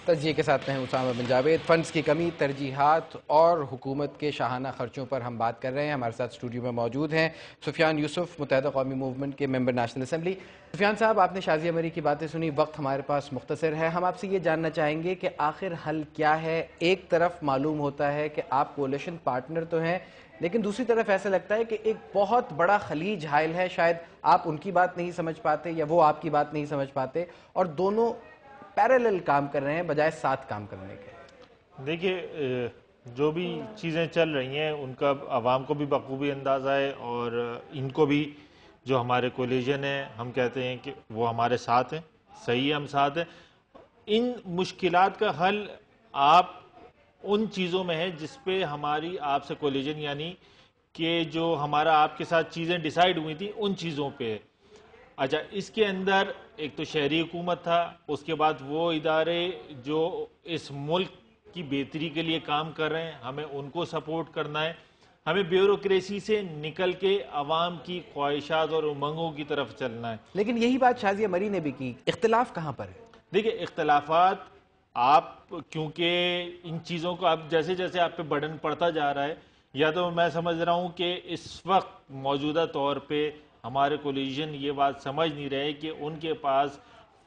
تجزیے کے ساتھ ہیں اسامہ بن جاوید۔ فنڈز کی کمی، ترجیحات اور حکومت کے شاہانہ خرچوں پر ہم بات کر رہے ہیں۔ ہمارے ساتھ اسٹوڈیو میں موجود ہیں سفیان یوسف، متحدہ قومی موومنٹ کے ممبر نیشنل اسمبلی۔ سفیان صاحب، آپ نے شازیہ مری کی باتیں سنی، وقت ہمارے پاس مختصر ہے، ہم آپ سے یہ جاننا چاہیں گے کہ آخر حل کیا ہے؟ ایک طرف معلوم ہوتا ہے کہ آپ کولیشن پارٹنر تو ہیں، لیکن دوسری طرف ایسا لگتا ہے کہ ایک بہت بڑا خلیج حائل ہے، شاید آپ ان کی بات نہیں سمجھ پاتے یا وہ آپ کی بات نہیں سمجھ پاتے، اور دونوں پیرالل کام کر رہے ہیں بجائے ساتھ کام کرنے کے۔ دیکھیے، جو بھی چیزیں چل رہی ہیں ان کا عوام کو بھی بخوبی اندازہ ہے، اور ان کو بھی جو ہمارے کولیجن ہیں ہم کہتے ہیں کہ وہ ہمارے ساتھ ہیں، صحیح ہے، ہم ساتھ ہیں۔ ان مشکلات کا حل آپ ان چیزوں میں ہے جس پہ ہماری آپ سے کولیجن، یعنی کہ جو ہمارا آپ کے ساتھ چیزیں ڈیسائیڈ ہوئی تھی ان چیزوں پہ ہے۔ اچھا، اس کے اندر ایک تو شہری حکومت تھا، اس کے بعد وہ ادارے جو اس ملک کی بہتری کے لیے کام کر رہے ہیں، ہمیں ان کو سپورٹ کرنا ہے۔ ہمیں بیوروکریسی سے نکل کے عوام کی خواہشات اور امنگوں کی طرف چلنا ہے۔ لیکن یہی بات شازیہ مری نے بھی کی، اختلاف کہاں پر ہے؟ دیکھیں، اختلافات آپ کیونکہ ان چیزوں کو اب جیسے جیسے آپ پہ برڈن پڑتا جا رہا ہے، یا تو میں سمجھ رہا ہوں کہ اس وقت موجودہ طور پہ ہمارے کولیجن یہ بات سمجھ نہیں رہے کہ ان کے پاس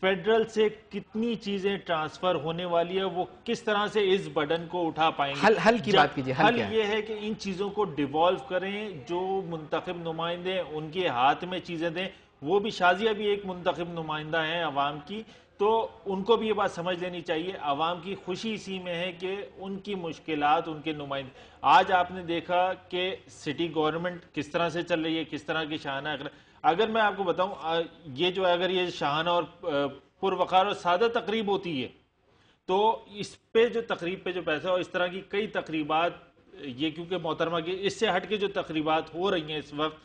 فیڈرل سے کتنی چیزیں ٹرانسفر ہونے والی ہے، وہ کس طرح سے اس برڈن کو اٹھا پائیں گے۔ حل کی بات کیجئے، حل یہ ہے کہ ان چیزوں کو ڈیوالو کریں، جو منتخب نمائندے ان کے ہاتھ میں چیزیں دیں۔ وہ بھی شازیہ بھی ایک منتخب نمائندہ ہیں عوام کی، تو ان کو بھی یہ بات سمجھ لینی چاہیے۔ عوام کی خوشی اسی میں ہے کہ ان کی مشکلات ان کے نمائندے، آج آپ نے دیکھا کہ سٹی گورنمنٹ کس طرح سے چل رہی ہے، کس طرح کی شاہانہ، اگر میں آپ کو بتاؤں یہ جو اگر یہ شاہانہ اور پروقار اور سادہ تقریب ہوتی ہے تو اس پہ جو تقریب پہ جو پیسہ، اور اس طرح کی کئی تقریبات، یہ کیونکہ محترمہ کی اس سے ہٹ کے جو تقریبات ہو رہی ہیں اس وقت،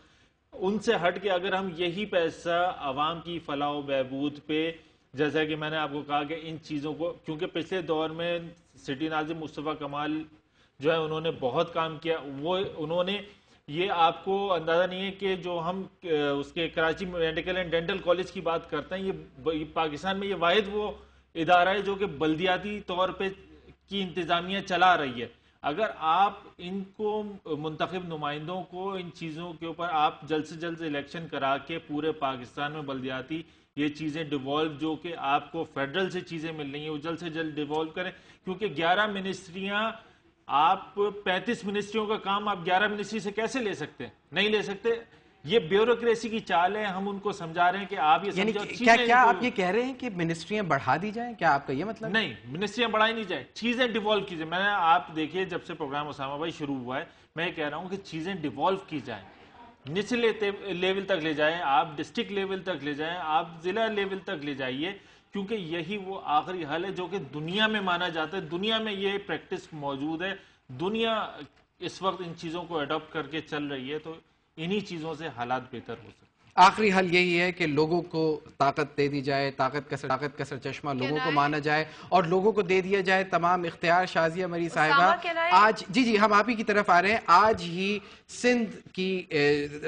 ان سے ہٹ کے اگر ہم یہی پیسہ عوام کی فلاح و بہبود پہ، جیسا کہ میں نے آپ کو کہا کہ ان چیزوں کو، کیونکہ پچھلے دور میں سٹی ناظم مصطفیٰ کمال جو ہے انہوں نے بہت کام کیا، وہ انہوں نے، یہ آپ کو اندازہ نہیں ہے کہ جو ہم اس کے Karachi medical and dental college کی بات کرتے ہیں، یہ پاکستان میں یہ واحد وہ ادارہ ہے جو کہ بلدیاتی طور پہ کی انتظامیہ چلا رہی ہے۔ اگر آپ ان کو منتخب نمائندوں کو ان چیزوں کے اوپر آپ جلد سے جلد الیکشن کرا کے پورے پاکستان میں بلدیاتی یہ چیزیں ڈیوالو، جو کہ آپ کو فیڈرل سے چیزیں مل رہی ہیں، وہ جلد سے جلد ڈیوالو کریں، کیونکہ 11 منسٹریاں، آپ 35 منسٹریوں کا کام آپ 11 منسٹری سے کیسے لے سکتے ہیں؟ نہیں لے سکتے۔ یہ بیوروکریسی کی چال ہے، ہم ان کو سمجھا رہے ہیں کہ آپ یہ سمجھو چیزیں، کیا آپ یہ کہہ رہے ہیں کہ منسٹریاں بڑھا دی جائیں؟ کیا آپ کا یہ مطلب؟ نہیں، منسٹریاں بڑھائی نہیں جائیں، چیزیں ڈیوالو کی جائیں۔ میں نے آپ دیکھیے جب سے پروگرام اسامہ بھائی شروع ہوا ہے، میں یہ کہہ رہا ہوں کہ چیزیں ڈیوالو کی جائیں، نچلے لیول تک لے جائیں، آپ ڈسٹرکٹ لیول تک لے جائیں، آپ ضلع لیول تک لے جائیے، کیونکہ یہی وہ آخری حل ہے جو کہ دنیا میں مانا جاتا ہے، دنیا میں یہ پریکٹس موجود ہے، دنیا اس وقت ان چیزوں کو اڈاپٹ کر کے چل رہی ہے، تو انہی چیزوں سے حالات بہتر ہو سکتے ہیں۔ آخری حل یہی ہے کہ لوگوں کو طاقت دے دی جائے، طاقت کا سرچشمہ لوگوں کو مانا جائے اور لوگوں کو دے دیا جائے تمام اختیار۔ شازیہ مری صاحبہ، آج جی ہم آپ ہی کی طرف آ رہے ہیں، آج ہی سندھ کی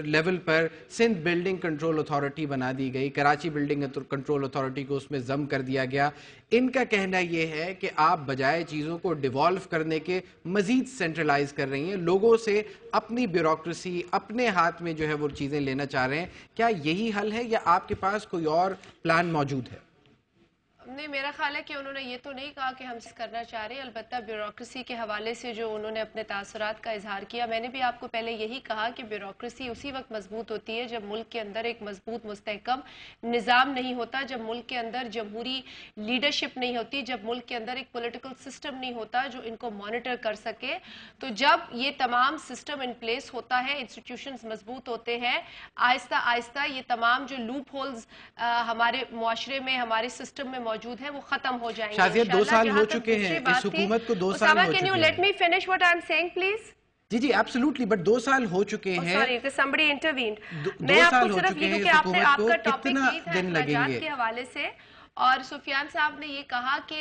لیول پر سندھ بلڈنگ کنٹرول اتھارٹی بنا دی گئی، کراچی بلڈنگ کنٹرول اتھارٹی کو اس میں ضم کر دیا گیا۔ ان کا کہنا یہ ہے کہ آپ بجائے چیزوں کو ڈیوالو کرنے کے مزید سینٹرلائز کر رہی ہیں، لوگوں سے اپنی بیوروکریسی اپنے ہاتھ میں جو ہے وہ چیزیں لینا چاہ رہے ہیں۔ کیا یہی حل ہے یا آپ کے پاس کوئی اور پلان موجود ہے؟ نہیں، میرا خیال ہے کہ انہوں نے یہ تو نہیں کہا کہ ہم کرنا چاہ رہے ہیں، البتہ بیوروکریسی کے حوالے سے جو انہوں نے اپنے تاثرات کا اظہار کیا، میں نے بھی آپ کو پہلے یہی کہا کہ بیوروکریسی اسی وقت مضبوط ہوتی ہے جب ملک کے اندر ایک مضبوط مستحکم نظام نہیں ہوتا، جب ملک کے اندر جمہوری لیڈرشپ نہیں ہوتی، جب ملک کے اندر ایک پولیٹیکل سسٹم نہیں ہوتا جو ان کو مانیٹر کر سکے۔ تو جب یہ تمام سسٹم ان پلیس ہوتا ہے، انسٹیٹیوشنز مضبوط ہوتے ہیں، آہستہ آہستہ یہ تمام جو لوپ ہولز ہمارے معاشرے میں، ہمارے سسٹم میں موجود ہے وہ ختم ہو جائیں گے۔ شازیہ 2 سال ہو چکے ہیں اس حکومت کو، 2 سال ہو چکے ہیں۔ Can you let me finish what I'm saying please? جی ایبسلیوٹلی، بٹ 2 سال ہو چکے ہیں۔ Sorry, somebody intervened. 2 سال ہو چکے ہیں اس حکومت کو، کتنا دن لگیں گے؟ کے حوالے سے، اور سفیان صاحب نے یہ کہا کہ